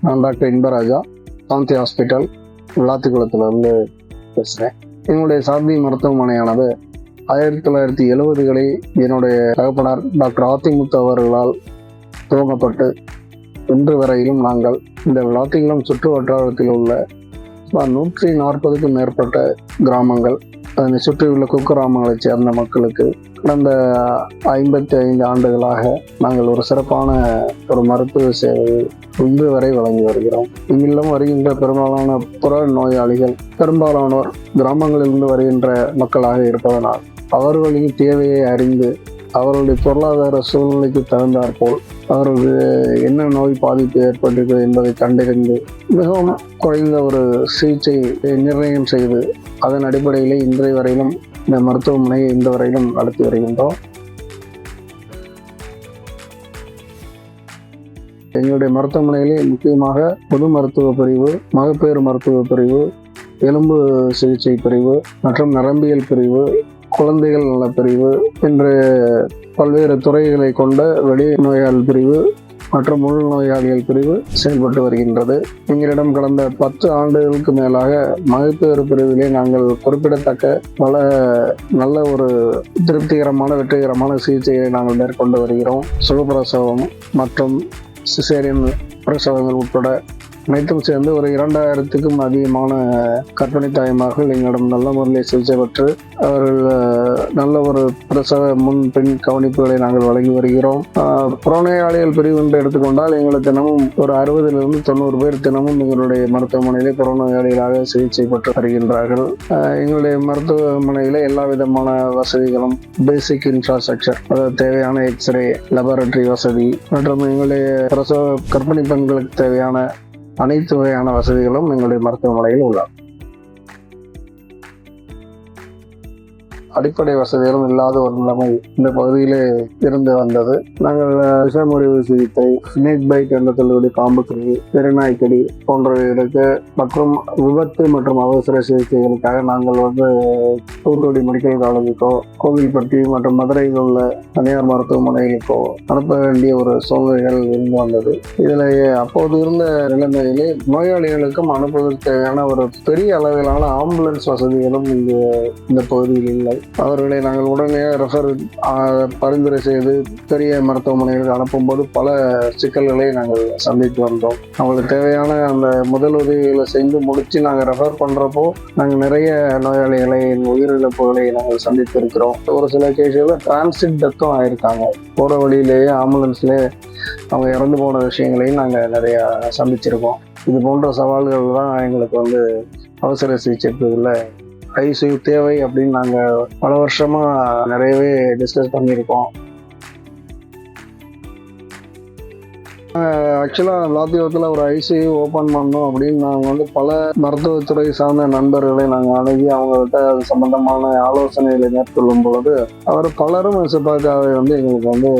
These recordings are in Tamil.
நான் டாக்டர் இன்பராஜா, சாந்தி ஹாஸ்பிட்டல் விளாத்திக்குளத்திலிருந்து பேசுகிறேன். என்னுடைய சாந்தி மருத்துவமனையானது 1970களில் என்னுடைய தகப்பனார் டாக்டர் ஆத்திமுத்து அவர்களால் துவங்கப்பட்டு இன்று வரையிலும் நாங்கள் இந்த விளாத்திக்குளம் சுற்று வட்டாரத்தில் உள்ள 140க்கும் மேற்பட்ட கிராமங்கள், அதனை சுற்றியுள்ள குக்கிராமங்களைச் சேர்ந்த மக்களுக்கு கடந்த 55 ஆண்டுகளாக நாங்கள் ஒரு சிறப்பான ஒரு மருத்துவ சேவையை இன்று வரை வழங்கி வருகிறோம். இங்கிலும் வருகின்ற பெரும்பாலான புற நோயாளிகள் பெரும்பாலானோர் கிராமங்களிலிருந்து வருகின்ற மக்களாக இருப்பதனால் அவர்களின் தேவையை அறிந்து அவர்களுடைய பொருளாதார சூழ்நிலைக்கு தகுந்தாற்போல் அவர்களுக்கு என்ன நோய் பாதிப்பு ஏற்பட்டிருக்கிறது என்பதை கண்டறிந்து மிகவும் குறைந்த ஒரு சிகிச்சை நிர்ணயம் செய்து அதன் அடிப்படையிலே இன்றைய வரையிலும் இந்த மருத்துவமனையை இந்த வரையிலும் நடத்தி வருகின்றோம். எங்களுடைய மருத்துவமனையிலே முக்கியமாக பொது மருத்துவ பிரிவு, மகப்பேறு மருத்துவ பிரிவு, எலும்பு சிகிச்சை பிரிவு மற்றும் நரம்பியல் பிரிவு, குழந்தைகள் நல பிரிவு என்று பல்வேறு துறைகளை கொண்ட வெளி நோயாளி பிரிவு மற்றும் உள் நோயாளிகள் பிரிவு செயல்பட்டு வருகின்றது. எங்களிடம் கடந்த 10 ஆண்டுகளுக்கு மேலாக மகப்பேறு பிரிவிலே நாங்கள் குறிப்பிடத்தக்க பல நல்ல ஒரு திருப்திகரமான வெற்றிகரமான சிகிச்சைகளை நாங்கள் மேற்கொண்டு வருகிறோம். சுகப்பிரசவம் மற்றும் சிசேரியன் பிரசவங்கள் உட்பட அனைத்தும் சேர்ந்து ஒரு 2000க்கும் அதிகமான கர்ப்பிணி தாய்மார்கள் எங்களிடம் நல்ல முறையில் சிகிச்சை பெற்று அவர்கள் நல்ல ஒரு பிரசவ முன் பின் கவனிப்புகளை நாங்கள் வழங்கி வருகிறோம். புறநோயாளிகள் பிரிவு என்று எடுத்துக்கொண்டால் எங்களுக்கு தினமும் ஒரு 60லிருந்து 90 பேர் தினமும் எங்களுடைய மருத்துவமனையிலே புறநோயாளிகளாக சிகிச்சை பெற்று வருகின்றார்கள். எங்களுடைய மருத்துவமனையிலே எல்லா விதமான வசதிகளும், பேசிக் இன்ஃப்ராஸ்ட்ரக்சர், அதாவது தேவையான எக்ஸ்ரே, லெபார்டரி வசதி மற்றும் எங்களுடைய பிரசவ கர்ப்பிணி பெண்களுக்கு தேவையான அனைத்து வகையான வசதிகளும் எங்களுடைய மருத்துவமனையில் உள்ளன. அடிப்படை வசதிகளும் இல்லாத ஒரு நிலைமை இந்த பகுதியிலே இருந்து வந்தது. நாங்கள் விஷமுறிவு சிகிச்சை, ஸ்னேக் பைட் என்ற சொல்லுடைய பாம்புக்கடி, பெருநாய்க்கடி போன்றவைகளுக்கு மற்றும் விபத்து மற்றும் அவசர சிகிச்சைகளுக்காக நாங்கள் தூத்துக்குடி மெடிக்கல் காலேஜுக்கோ, கோவில்பட்டி மற்றும் மதுரையில் உள்ள தனியார் மருத்துவமனைகளுக்கோ அனுப்ப வேண்டிய ஒரு சூழ்நிலைகள் இருந்து வந்தது. இதில் அப்போது இருந்த நிலைமையிலே நோயாளிகளுக்கும் அனுப்புவதற்கு தேவையான ஒரு பெரிய அளவிலான ஆம்புலன்ஸ் வசதிகளும் இந்த பகுதியில் இல்லை. அவர்களை நாங்கள் உடனே பரிந்துரை செய்து பெரிய மருத்துவமனைகளுக்கு அனுப்பும்போது பல சிக்கல்களை நாங்கள் சந்தித்து வந்தோம். அவங்களுக்கு தேவையான அந்த முதல் உதவிகளை செஞ்சு முடித்து நாங்கள் ரெஃபர் பண்ணுறப்போ நாங்கள் நிறைய நோயாளிகளை, உயிரிழப்புகளை நாங்கள் சந்தித்திருக்கிறோம். ஒரு சில கேஸுகளில் டிரான்சிட் டெத்தும் ஆயிருக்காங்க. போகிற வழியிலேயே ஆம்புலன்ஸ்லேயே அவங்க இறந்து போன விஷயங்களையும் நாங்கள் நிறையா சந்திச்சிருக்கோம். இது போன்ற சவால்கள் தான் எங்களுக்கு அவசர சிகிச்சை பிரிவில் ஐசியூ தேவை அப்படின்னு நாங்கள் பல வருஷமாக நிறையவே டிஸ்கஸ் பண்ணியிருக்கோம். ஆக்சுவலாக விளாத்திக்குளத்தில் ஒரு ஐசியூ ஓப்பன் பண்ணோம் அப்படின்னு நாங்கள் பல மருத்துவத்துறை சார்ந்த நண்பர்களை நாங்கள் அணுகி அவங்கள்ட்ட அது சம்பந்தமான ஆலோசனைகளை மேற்கொள்ளும் பொழுது அவர் பலரும் சிபாக்காவை எங்களுக்கு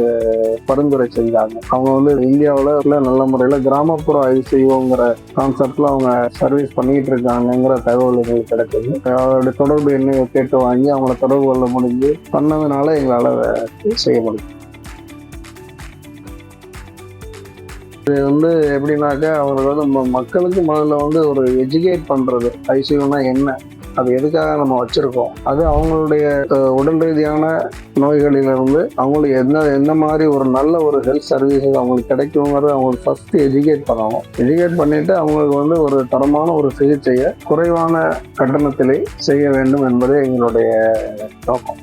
பரிந்துரை செஞ்சாங்க. அவங்க இந்தியாவில் நல்ல முறையில் கிராமப்புற ஐசியூங்கிற கான்செப்டில் அவங்க சர்வீஸ் பண்ணிகிட்டு இருக்காங்கங்கிற தகவல் எங்களுக்கு கிடைக்குது. அவருடைய தொடர்பு எண்ணை கேட்டு வாங்கி அவங்கள தொடர்பு கொள்ள முடிஞ்சு பண்ணதுனால எங்களால் செய்ய முடியும். இது எப்படின்னாக்கா அவங்களுக்கு மக்களுக்கு முதல்ல ஒரு எஜுகேட் பண்ணுறது, ஐசியூனா என்ன, அது எதுக்காக நம்ம வச்சுருக்கோம், அது அவங்களுடைய உடல் ரீதியான நோய்களிலிருந்து அவங்களுக்கு எந்த மாதிரி ஒரு நல்ல ஒரு ஹெல்த் சர்வீசஸ் அவங்களுக்கு கிடைக்குங்கிறது அவங்களுக்கு ஃபஸ்ட்டு எஜுகேட் பண்ணணும். எஜுகேட் பண்ணிவிட்டு அவங்களுக்கு ஒரு தரமான ஒரு சிகிச்சையை குறைவான கட்டணத்திலே செய்ய வேண்டும் என்பதே எங்களுடைய நோக்கம்.